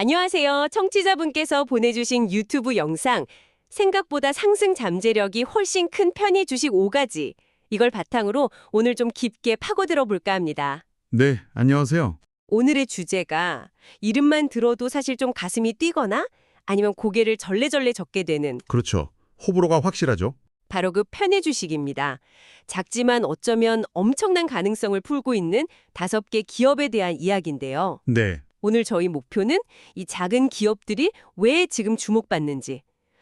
안녕하세요. 청취자분께서 보내주신 유튜브 영상, 생각보다 상승 잠재력이 훨씬 큰 편의 주식 5가지. 이걸 바탕으로 오늘 좀 깊게 파고들어 볼까 합니다. 네, 안녕하세요. 오늘의 주제가 이름만 들어도 사실 좀 가슴이 뛰거나 아니면 고개를 절레절레 젓게 되는 그렇죠. 호불호가 확실하죠. 바로 그 편의 주식입니다. 작지만 어쩌면 엄청난 가능성을 풀고 있는 5개 기업에 대한 이야기인데요. 네, 오늘 저희 목표는 이 작은 기업들이 왜 지금 주목받는지,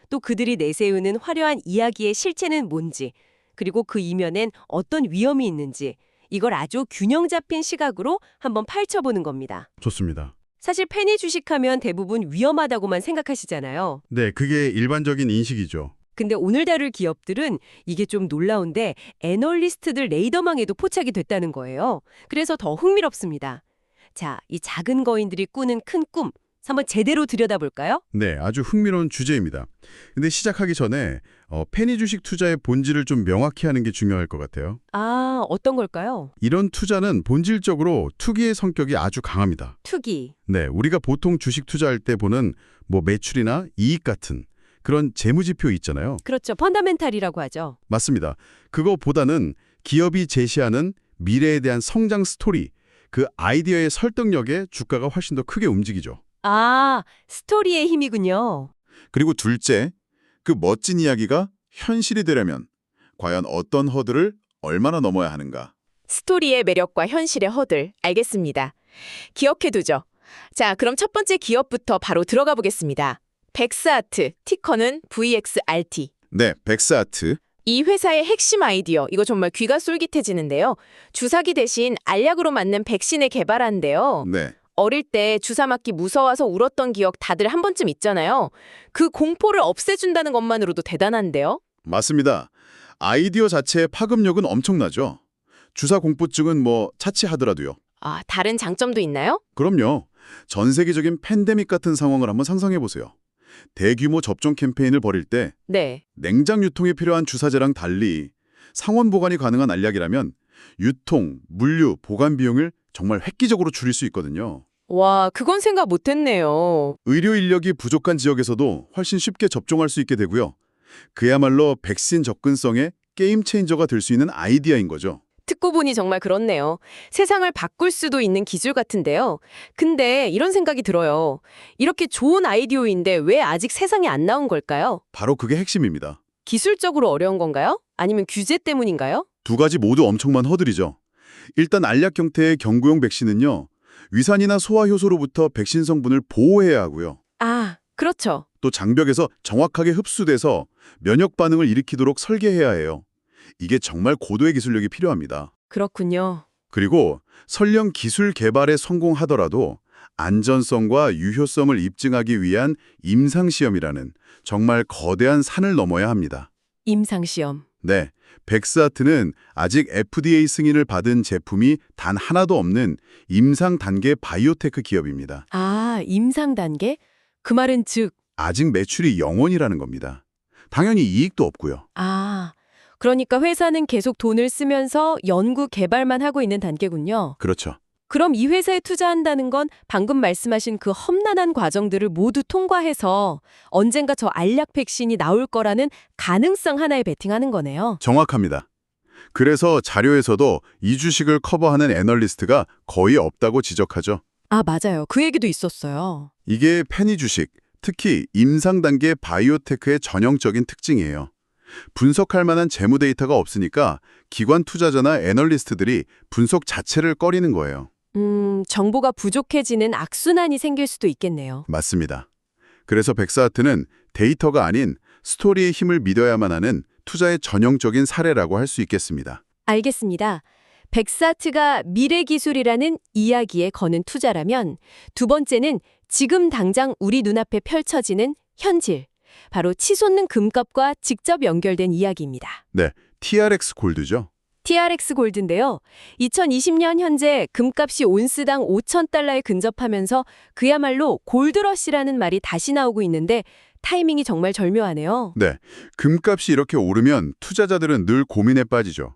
또 그들이 내세우는 화려한 이야기의 실체는 뭔지, 그리고 그 이면엔 어떤 위험이 있는지, 이걸 아주 균형 잡힌 시각으로 한번 파헤쳐보는 겁니다. 좋습니다. 사실 penny 주식하면 대부분 위험하다고만 생각하시잖아요. 네, 그게 일반적인 인식이죠. 근데 오늘 다룰 기업들은 이게 좀 놀라운데 애널리스트들 레이더망에도 포착이 됐다는 거예요. 그래서 더 흥미롭습니다. 자, 이 작은 거인들이 꾸는 큰 꿈, 한번 제대로 들여다볼까요? 네, 아주 흥미로운 주제입니다. 근데 시작하기 전에 페니 주식 투자의 본질을 좀 명확히 하는 게 중요할 것 같아요. 아, 어떤 걸까요? 이런 투자는 본질적으로 투기의 성격이 아주 강합니다. 투기. 네, 우리가 보통 주식 투자할 때 보는 매출이나 이익 같은 그런 재무지표 있잖아요. 그렇죠. 펀더멘탈이라고 하죠. 맞습니다. 그거보다는 기업이 제시하는 미래에 대한 성장 스토리, 그 아이디어의 설득력에 주가가 훨씬 더 크게 움직이죠. 아, 스토리의 힘이군요. 그리고 둘째, 그 멋진 이야기가 현실이 되려면 과연 어떤 허들을 얼마나 넘어야 하는가? 스토리의 매력과 현실의 허들, 알겠습니다. 기억해두죠. 자, 그럼 첫 번째 기업부터 바로 들어가 보겠습니다. 벡스아트, 티커는 VXRT. 네, 벡스아트. 이 회사의 핵심 아이디어, 이거 정말 귀가 쏠깃해지는데요. 주사기 대신 알약으로 맞는 백신을 개발한대요. 네, 어릴 때 주사 맞기 무서워서 울었던 기억 다들 한 번쯤 있잖아요. 그 공포를 없애준다는 것만으로도 대단한데요. 맞습니다. 아이디어 자체의 파급력은 엄청나죠. 주사 공포증은 차치하더라도요. 아, 다른 장점도 있나요? 그럼요. 전 세계적인 팬데믹 같은 상황을 한번 상상해 보세요. 대규모 접종 캠페인을 벌일 때 네. 냉장 유통에 필요한 주사제랑 달리 상온 보관이 가능한 알약이라면 유통, 물류, 보관 비용을 정말 획기적으로 줄일 수 있거든요. 와, 그건 생각 못했네요. 의료 인력이 부족한 지역에서도 훨씬 쉽게 접종할 수 있게 되고요. 그야말로 백신 접근성의 게임 체인저가 될 수 있는 아이디어인 거죠. 듣고 보니 정말 그렇네요. 세상을 바꿀 수도 있는 기술 같은데요. 근데 이런 생각이 들어요. 이렇게 좋은 아이디어인데 왜 아직 세상에 안 나온 걸까요? 바로 그게 핵심입니다. 기술적으로 어려운 건가요? 아니면 규제 때문인가요? 두 가지 모두 엄청난 허들이죠. 일단 알약 형태의 경구용 백신은요. 위산이나 소화 효소로부터 백신 성분을 보호해야 하고요. 아, 그렇죠. 또 장벽에서 정확하게 흡수돼서 면역 반응을 일으키도록 설계해야 해요. 이게 정말 고도의 기술력이 필요합니다. 그렇군요. 그리고 설령 기술 개발에 성공하더라도 안전성과 유효성을 입증하기 위한 임상시험이라는 정말 거대한 산을 넘어야 합니다. 임상시험. 네, 벡스아트는 아직 FDA 승인을 받은 제품이 단 하나도 없는 임상 단계 바이오테크 기업입니다. 아, 임상 단계? 그 말은 즉, 아직 매출이 0원이라는 겁니다. 당연히 이익도 없고요. 그러니까 회사는 계속 돈을 쓰면서 연구 개발만 하고 있는 단계군요. 그렇죠. 그럼 이 회사에 투자한다는 건 방금 말씀하신 그 험난한 과정들을 모두 통과해서 언젠가 저 알약 백신이 나올 거라는 가능성 하나에 베팅하는 거네요. 정확합니다. 그래서 자료에서도 이 주식을 커버하는 애널리스트가 거의 없다고 지적하죠. 아, 맞아요. 그 얘기도 있었어요. 이게 페니 주식, 특히 임상 단계 바이오테크의 전형적인 특징이에요. 분석할 만한 재무 데이터가 없으니까 기관 투자자나 애널리스트들이 분석 자체를 꺼리는 거예요. 정보가 부족해지는 악순환이 생길 수도 있겠네요. 맞습니다. 그래서 벡스아트는 데이터가 아닌 스토리의 힘을 믿어야만 하는 투자의 전형적인 사례라고 할 수 있겠습니다. 알겠습니다. 벡스아트가 미래 기술이라는 이야기에 거는 투자라면 두 번째는 지금 당장 우리 눈앞에 펼쳐지는 현실. 바로 치솟는 금값과 직접 연결된 이야기입니다. 네, TRX 골드죠. TRX 골드인데요. 2020년 현재 금값이 온스당 5,000달러에 근접하면서 그야말로 골드러시라는 말이 다시 나오고 있는데 타이밍이 정말 절묘하네요. 네, 금값이 이렇게 오르면 투자자들은 늘 고민에 빠지죠.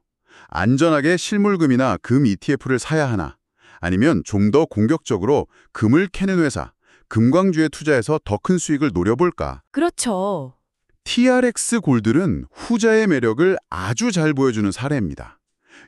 안전하게 실물금이나 금 ETF를 사야 하나? 아니면 좀 더 공격적으로 금을 캐는 회사, 금광주에 투자해서 더 큰 수익을 노려볼까? 그렇죠. TRX 골드는 후자의 매력을 아주 잘 보여주는 사례입니다.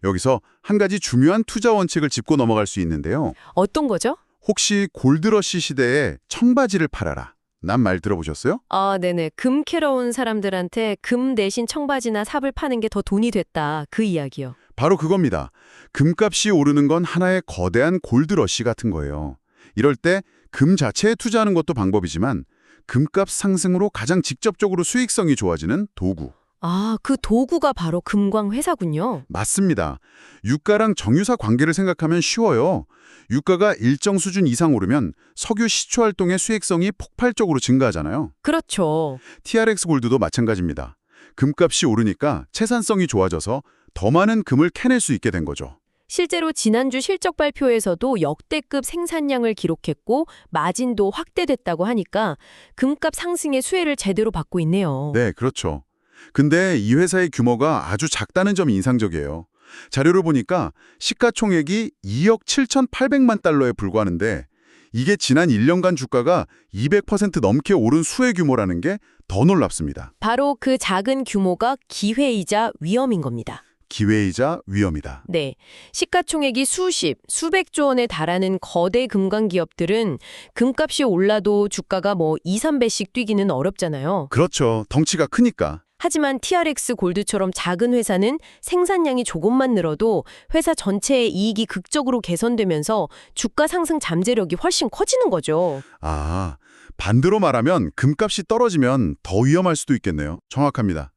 여기서 한 가지 중요한 투자 원칙을 짚고 넘어갈 수 있는데요. 어떤 거죠? 혹시 골드러시 시대에 청바지를 팔아라. 난 말 들어보셨어요? 아, 네네. 금 캐러 온 사람들한테 금 대신 청바지나 삽을 파는 게 더 돈이 됐다. 그 이야기요. 바로 그겁니다. 금값이 오르는 건 하나의 거대한 골드러시 같은 거예요. 이럴 때 금 자체에 투자하는 것도 방법이지만 금값 상승으로 가장 직접적으로 수익성이 좋아지는 도구. 아, 그 도구가 바로 금광 회사군요. 맞습니다. 유가랑 정유사 관계를 생각하면 쉬워요. 유가가 일정 수준 이상 오르면 석유 시초 활동의 수익성이 폭발적으로 증가하잖아요. 그렇죠. TRX 골드도 마찬가지입니다. 금값이 오르니까 채산성이 좋아져서 더 많은 금을 캐낼 수 있게 된 거죠. 실제로 지난주 실적 발표에서도 역대급 생산량을 기록했고 마진도 확대됐다고 하니까 금값 상승의 수혜를 제대로 받고 있네요. 네, 그렇죠. 근데 이 회사의 규모가 아주 작다는 점이 인상적이에요. 자료를 보니까 시가총액이 2억 7,800만 달러에 불과하는데 이게 지난 1년간 주가가 200% 넘게 오른 수혜 규모라는 게 더 놀랍습니다. 바로 그 작은 규모가 기회이자 위험인 겁니다. 기회이자 위험이다. 네. 시가총액이 수십, 수백조 원에 달하는 거대 금광 기업들은 금값이 올라도 주가가 2, 3배씩 뛰기는 어렵잖아요. 그렇죠. 덩치가 크니까. 하지만 TRX 골드처럼 작은 회사는 생산량이 조금만 늘어도 회사 전체의 이익이 극적으로 개선되면서 주가 상승 잠재력이 훨씬 커지는 거죠. 아, 반대로 말하면 금값이 떨어지면 더 위험할 수도 있겠네요. 정확합니다.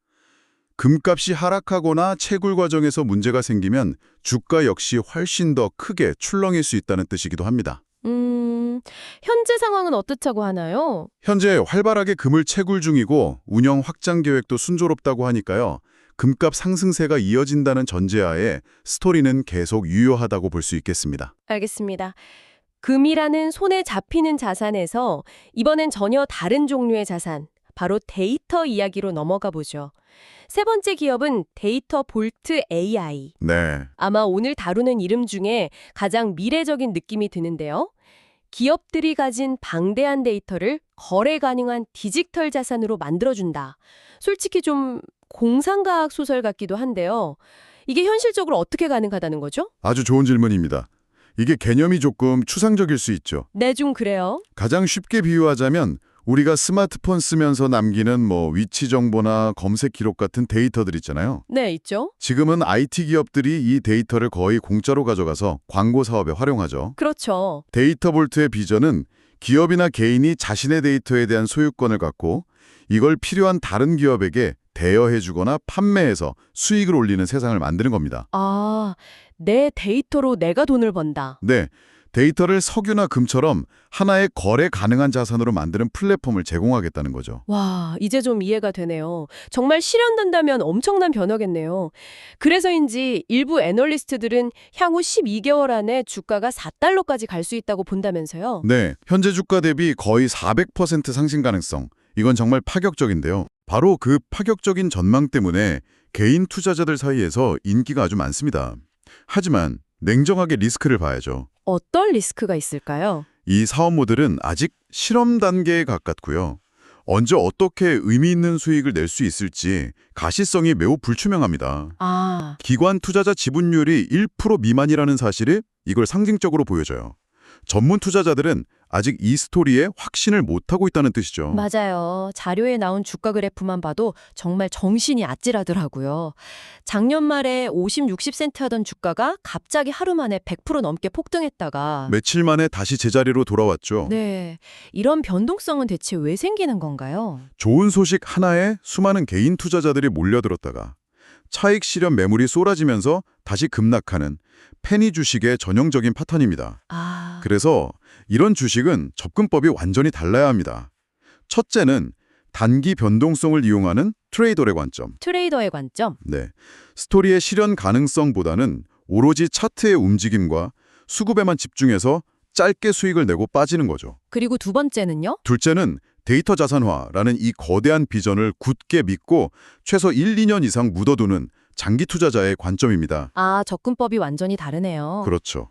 금값이 하락하거나 채굴 과정에서 문제가 생기면 주가 역시 훨씬 더 크게 출렁일 수 있다는 뜻이기도 합니다. 현재 상황은 어떻다고 하나요? 현재 활발하게 금을 채굴 중이고 운영 확장 계획도 순조롭다고 하니까요. 금값 상승세가 이어진다는 전제하에 스토리는 계속 유효하다고 볼 수 있겠습니다. 알겠습니다. 금이라는 손에 잡히는 자산에서 이번엔 전혀 다른 종류의 자산, 바로 데이터 이야기로 넘어가 보죠. 세 번째 기업은 데이터 볼트 AI. 네. 아마 오늘 다루는 이름 중에 가장 미래적인 느낌이 드는데요. 기업들이 가진 방대한 데이터를 거래 가능한 디지털 자산으로 만들어준다. 솔직히 좀 공상과학 소설 같기도 한데요. 이게 현실적으로 어떻게 가능하다는 거죠? 아주 좋은 질문입니다. 이게 개념이 조금 추상적일 수 있죠. 네, 좀 그래요. 가장 쉽게 비유하자면 우리가 스마트폰 쓰면서 남기는 위치 정보나 검색 기록 같은 데이터들 있잖아요. 네, 있죠. 지금은 IT 기업들이 이 데이터를 거의 공짜로 가져가서 광고 사업에 활용하죠. 그렇죠. 데이터 볼트의 비전은 기업이나 개인이 자신의 데이터에 대한 소유권을 갖고 이걸 필요한 다른 기업에게 대여해주거나 판매해서 수익을 올리는 세상을 만드는 겁니다. 아, 내 데이터로 내가 돈을 번다. 네, 데이터를 석유나 금처럼 하나의 거래 가능한 자산으로 만드는 플랫폼을 제공하겠다는 거죠. 와, 이제 좀 이해가 되네요. 정말 실현된다면 엄청난 변화겠네요. 그래서인지 일부 애널리스트들은 향후 12개월 안에 주가가 4달러까지 갈 수 있다고 본다면서요. 네, 현재 주가 대비 거의 400% 상승 가능성. 이건 정말 파격적인데요. 바로 그 파격적인 전망 때문에 개인 투자자들 사이에서 인기가 아주 많습니다. 하지만 냉정하게 리스크를 봐야죠. 어떤 리스크가 있을까요? 이 사업 모델은 아직 실험 단계에 가깝고요. 언제 어떻게 의미 있는 수익을 낼 수 있을지 가시성이 매우 불투명합니다. 아, 기관 투자자 지분율이 1% 미만이라는 사실이 이걸 상징적으로 보여줘요. 전문 투자자들은 아직 이 스토리에 확신을 못하고 있다는 뜻이죠. 맞아요. 자료에 나온 주가 그래프만 봐도 정말 정신이 아찔하더라고요. 작년 말에 50, 60센트 하던 주가가 갑자기 하루 만에 100% 넘게 폭등했다가 며칠 만에 다시 제자리로 돌아왔죠. 네, 이런 변동성은 대체 왜 생기는 건가요? 좋은 소식 하나에 수많은 개인 투자자들이 몰려들었다가 차익 실현 매물이 쏟아지면서 다시 급락하는 페니 주식의 전형적인 파탄입니다. 아, 그래서 이런 주식은 접근법이 완전히 달라야 합니다. 첫째는 단기 변동성을 이용하는 트레이더의 관점. 트레이더의 관점. 네, 스토리의 실현 가능성보다는 오로지 차트의 움직임과 수급에만 집중해서 짧게 수익을 내고 빠지는 거죠. 그리고 두 번째는요? 둘째는 데이터 자산화라는 이 거대한 비전을 굳게 믿고 최소 1, 2년 이상 묻어두는 장기 투자자의 관점입니다. 아, 접근법이 완전히 다르네요. 그렇죠.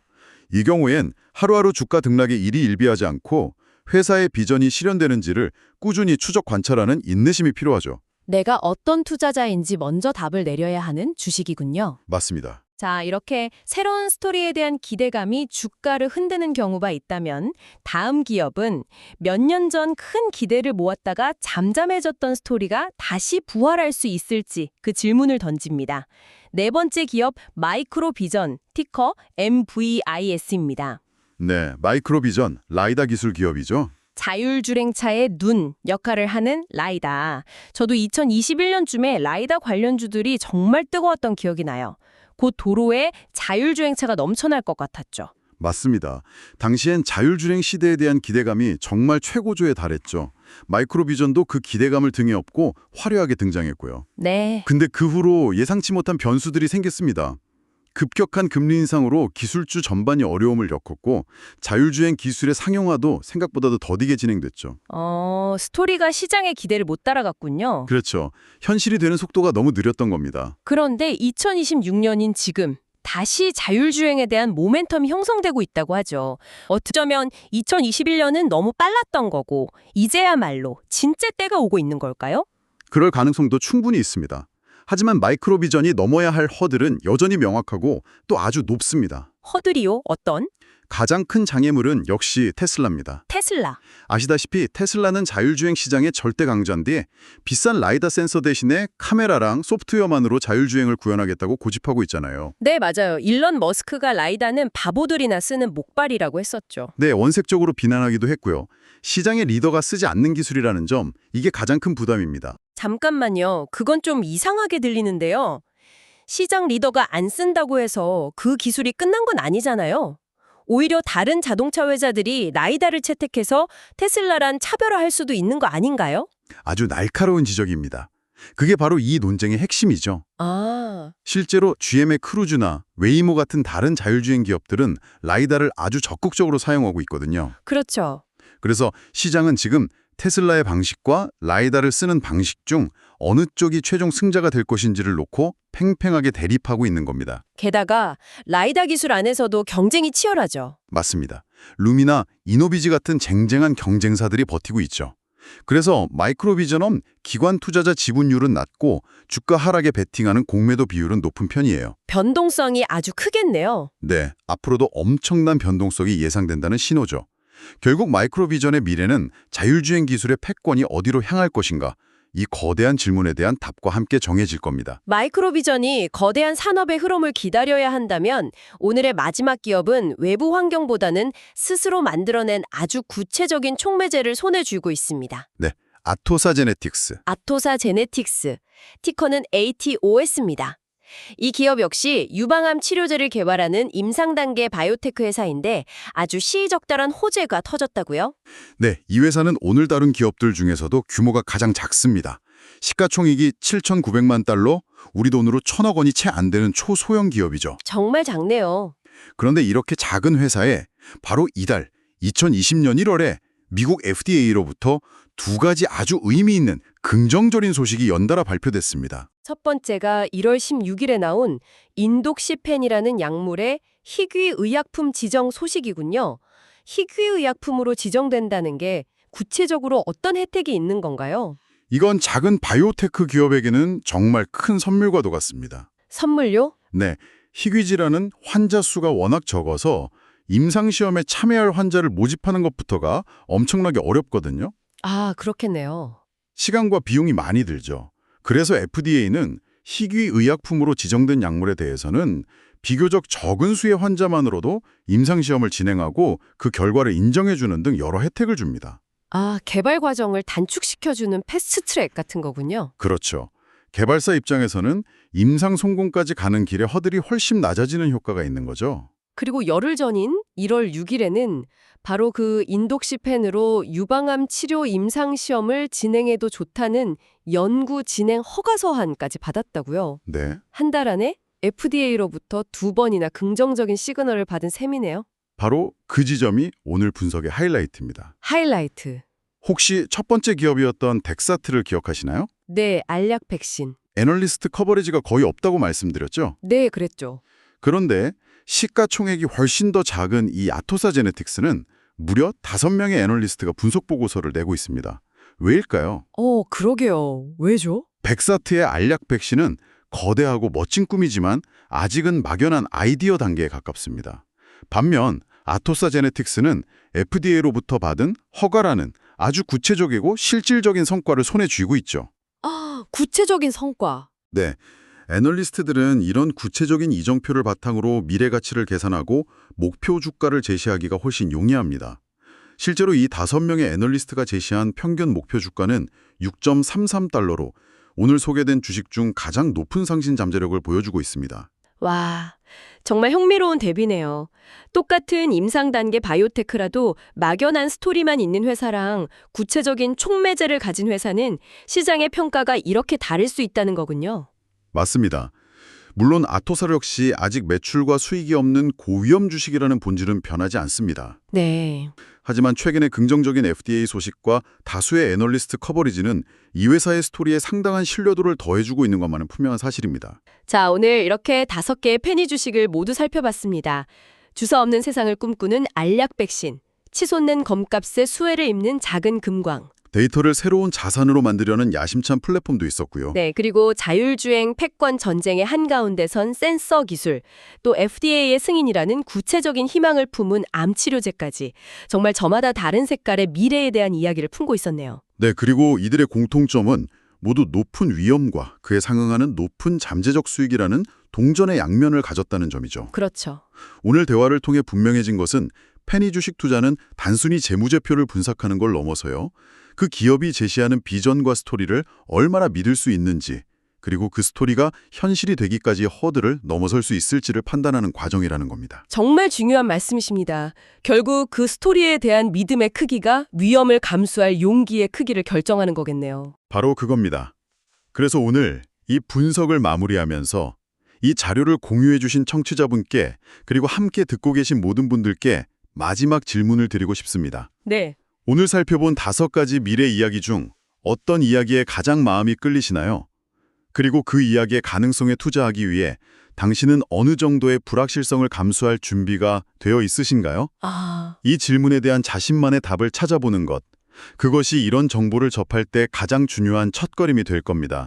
이 경우엔 하루하루 주가 등락이 일희일비하지 않고 회사의 비전이 실현되는지를 꾸준히 추적 관찰하는 인내심이 필요하죠. 내가 어떤 투자자인지 먼저 답을 내려야 하는 주식이군요. 맞습니다. 자, 이렇게 새로운 스토리에 대한 기대감이 주가를 흔드는 경우가 있다면 다음 기업은 몇 년 전 큰 기대를 모았다가 잠잠해졌던 스토리가 다시 부활할 수 있을지 그 질문을 던집니다. 네 번째 기업 마이크로비전, 티커 MVIS입니다. 네, 마이크로비전, 라이다 기술 기업이죠. 자율주행차의 눈 역할을 하는 라이다. 저도 2021년쯤에 라이다 관련주들이 정말 뜨거웠던 기억이 나요. 곧 도로에 자율주행차가 넘쳐날 것 같았죠. 맞습니다. 당시엔 자율주행 시대에 대한 기대감이 정말 최고조에 달했죠. 마이크로비전도 그 기대감을 등에 업고 화려하게 등장했고요. 네. 근데 그 후로 예상치 못한 변수들이 생겼습니다. 급격한 금리 인상으로 기술주 전반이 어려움을 겪었고 자율주행 기술의 상용화도 생각보다도 더디게 진행됐죠. 스토리가 시장의 기대를 못 따라갔군요. 그렇죠. 현실이 되는 속도가 너무 느렸던 겁니다. 그런데 2026년인 지금 다시 자율주행에 대한 모멘텀이 형성되고 있다고 하죠. 어쩌면 2021년은 너무 빨랐던 거고 이제야말로 진짜 때가 오고 있는 걸까요? 그럴 가능성도 충분히 있습니다. 하지만 마이크로비전이 넘어야 할 허들은 여전히 명확하고 또 아주 높습니다. 허들이요? 어떤? 가장 큰 장애물은 역시 테슬라입니다. 테슬라. 아시다시피 테슬라는 자율주행 시장의 절대 강자인데 비싼 라이다 센서 대신에 카메라랑 소프트웨어만으로 자율주행을 구현하겠다고 고집하고 있잖아요. 네, 맞아요. 일론 머스크가 라이다는 바보들이나 쓰는 목발이라고 했었죠. 네, 원색적으로 비난하기도 했고요. 시장의 리더가 쓰지 않는 기술이라는 점, 이게 가장 큰 부담입니다. 잠깐만요. 그건 좀 이상하게 들리는데요. 시장 리더가 안 쓴다고 해서 그 기술이 끝난 건 아니잖아요. 오히려 다른 자동차 회사들이 라이다를 채택해서 테슬라랑 차별화할 수도 있는 거 아닌가요? 아주 날카로운 지적입니다. 그게 바로 이 논쟁의 핵심이죠. 실제로 GM의 크루즈나 웨이모 같은 다른 자율주행 기업들은 라이다를 아주 적극적으로 사용하고 있거든요. 그렇죠. 그래서 시장은 지금 테슬라의 방식과 라이다를 쓰는 방식 중 어느 쪽이 최종 승자가 될 것인지를 놓고 팽팽하게 대립하고 있는 겁니다. 게다가 라이다 기술 안에서도 경쟁이 치열하죠. 맞습니다. 루미나 이노비지 같은 쟁쟁한 경쟁사들이 버티고 있죠. 그래서 마이크로비전은 기관 투자자 지분율은 낮고 주가 하락에 베팅하는 공매도 비율은 높은 편이에요. 변동성이 아주 크겠네요. 네, 앞으로도 엄청난 변동성이 예상된다는 신호죠. 결국 마이크로비전의 미래는 자율주행 기술의 패권이 어디로 향할 것인가? 이 거대한 질문에 대한 답과 함께 정해질 겁니다. 마이크로비전이 거대한 산업의 흐름을 기다려야 한다면 오늘의 마지막 기업은 외부 환경보다는 스스로 만들어낸 아주 구체적인 촉매제를 손에 쥐고 있습니다. 네, 아토사 제네틱스. 아토사 제네틱스, 티커는 ATOS입니다. 이 기업 역시 유방암 치료제를 개발하는 임상 단계 바이오테크 회사인데 아주 시의적달한 호재가 터졌다고요? 네, 이 회사는 오늘 다룬 기업들 중에서도 규모가 가장 작습니다. 시가총액이 7,900만 달러, 우리 돈으로 1,000억 원이 채 안 되는 초소형 기업이죠. 정말 작네요. 그런데 이렇게 작은 회사에 바로 이달 2020년 1월에 미국 FDA로부터 두 가지 아주 의미 있는 긍정적인 소식이 연달아 발표됐습니다. 첫 번째가 1월 16일에 나온 인독시펜이라는 약물의 희귀의약품 지정 소식이군요. 희귀의약품으로 지정된다는 게 구체적으로 어떤 혜택이 있는 건가요? 이건 작은 바이오테크 기업에게는 정말 큰 선물과도 같습니다. 선물요? 네, 희귀질환은 환자 수가 워낙 적어서 임상시험에 참여할 환자를 모집하는 것부터가 엄청나게 어렵거든요. 아, 그렇겠네요. 시간과 비용이 많이 들죠. 그래서 FDA는 희귀의약품으로 지정된 약물에 대해서는 비교적 적은 수의 환자만으로도 임상시험을 진행하고 그 결과를 인정해주는 등 여러 혜택을 줍니다. 아, 개발 과정을 단축시켜주는 패스트트랙 같은 거군요. 그렇죠. 개발사 입장에서는 임상 성공까지 가는 길에 허들이 훨씬 낮아지는 효과가 있는 거죠. 그리고 열흘 전인 1월 6일에는 바로 그 인독시펜으로 유방암 치료 임상시험을 진행해도 좋다는 연구 진행 허가서한까지 받았다고요. 네. 한 달 안에 FDA로부터 2번이나 긍정적인 시그널을 받은 셈이네요. 바로 그 지점이 오늘 분석의 하이라이트입니다. 하이라이트. 혹시 첫 번째 기업이었던 덱사트를 기억하시나요? 네, 알약 백신. 애널리스트 커버리지가 거의 없다고 말씀드렸죠? 네, 그랬죠. 그런데 시가총액이 훨씬 더 작은 이 아토사 제네틱스는 무려 5명의 애널리스트가 분석 보고서를 내고 있습니다. 왜일까요? 그러게요. 왜죠? 벡사트의 알약 백신은 거대하고 멋진 꿈이지만 아직은 막연한 아이디어 단계에 가깝습니다. 반면 아토사 제네틱스는 FDA로부터 받은 허가라는 아주 구체적이고 실질적인 성과를 손에 쥐고 있죠. 구체적인 성과. 네, 애널리스트들은 이런 구체적인 이정표를 바탕으로 미래 가치를 계산하고 목표 주가를 제시하기가 훨씬 용이합니다. 실제로 이 5명의 애널리스트가 제시한 평균 목표 주가는 6.33달러로 오늘 소개된 주식 중 가장 높은 상신 잠재력을 보여주고 있습니다. 와, 정말 흥미로운 대비네요. 똑같은 임상 단계 바이오테크라도 막연한 스토리만 있는 회사랑 구체적인 촉매제를 가진 회사는 시장의 평가가 이렇게 다를 수 있다는 거군요. 맞습니다. 물론 아토사 역시 아직 매출과 수익이 없는 고위험 주식이라는 본질은 변하지 않습니다. 네. 하지만 최근의 긍정적인 FDA 소식과 다수의 애널리스트 커버리지는 이 회사의 스토리에 상당한 신뢰도를 더해주고 있는 것만은 분명한 사실입니다. 자, 오늘 이렇게 5개의 페니 주식을 모두 살펴봤습니다. 주사 없는 세상을 꿈꾸는 알약 백신, 치솟는 검값에 수혜를 입는 작은 금광, 데이터를 새로운 자산으로 만들려는 야심찬 플랫폼도 있었고요. 네, 그리고 자율주행 패권 전쟁의 한가운데 선 센서 기술, 또 FDA의 승인이라는 구체적인 희망을 품은 암 치료제까지 정말 저마다 다른 색깔의 미래에 대한 이야기를 품고 있었네요. 네, 그리고 이들의 공통점은 모두 높은 위험과 그에 상응하는 높은 잠재적 수익이라는 동전의 양면을 가졌다는 점이죠. 그렇죠. 오늘 대화를 통해 분명해진 것은 페니 주식 투자는 단순히 재무제표를 분석하는 걸 넘어서요. 그 기업이 제시하는 비전과 스토리를 얼마나 믿을 수 있는지, 그리고 그 스토리가 현실이 되기까지의 허들을 넘어설 수 있을지를 판단하는 과정이라는 겁니다. 정말 중요한 말씀이십니다. 결국 그 스토리에 대한 믿음의 크기가 위험을 감수할 용기의 크기를 결정하는 거겠네요. 바로 그겁니다. 그래서 오늘 이 분석을 마무리하면서 이 자료를 공유해 주신 청취자분께 그리고 함께 듣고 계신 모든 분들께 마지막 질문을 드리고 싶습니다. 네. 오늘 살펴본 5가지 미래 이야기 중 어떤 이야기에 가장 마음이 끌리시나요? 그리고 그 이야기의 가능성에 투자하기 위해 당신은 어느 정도의 불확실성을 감수할 준비가 되어 있으신가요? 이 질문에 대한 자신만의 답을 찾아보는 것, 그것이 이런 정보를 접할 때 가장 중요한 첫걸음이 될 겁니다.